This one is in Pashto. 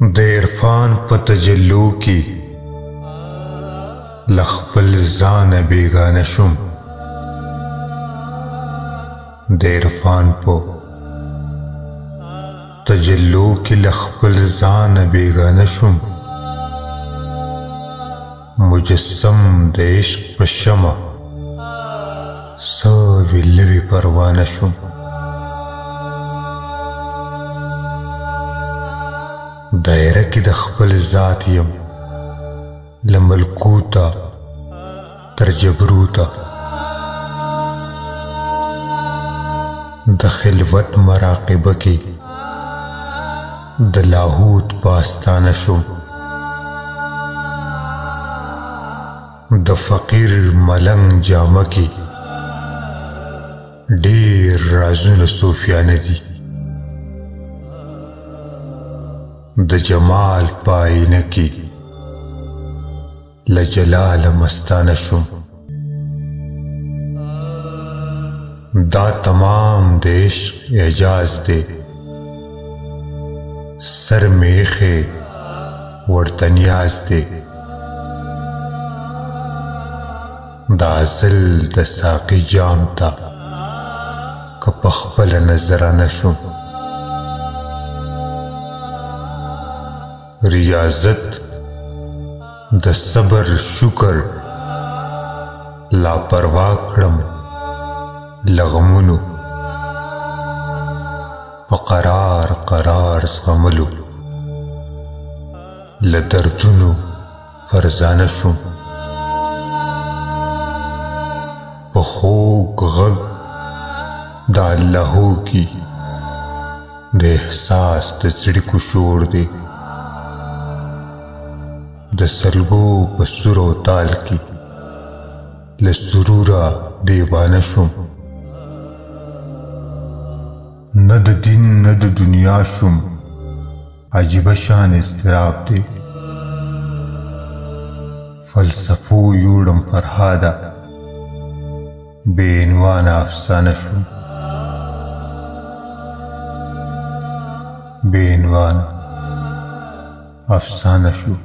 د عرفان په تجلو کې له خپل ځانه بیګانه شوم. د عرفان په تجلو کې له خپل ځانه بیګانه شوم. مجسم د عشق په شمع سوي لوي پروانه شوم. دایره کې د خپل ذات یم له ملکوته تر جبروته. د خلوت مراقبه کې د لاهوت په آستانه شوم. د فقیر ملنګ جامه کې ډېر رازونه صوفیانه دي. د جمال په آینه کې له جلاله مستانه شوم. دا تمام د عشق اعجاز دی، سر مې ایښی ورته نیاز دی. دا ازل د ساقي جام ته که په خپله نظرانه شوم. ریاضت د صبر شکر لا پروا کړم لغمونو په قرار قرار زغملو له دردونو فرزانه شوم. په خوږ غږ د اللهو کې د احساس د څړیکو شور دی. د سلګو په سور او تال کې له سروره دیوانه شوم. نه د دین نه د دنیا شوم، عجیبه شان اضطراب دی. فلسفو یوړم فرهاده بې عنوانه افسانه شوم. بې عنوانه افسانه شوم.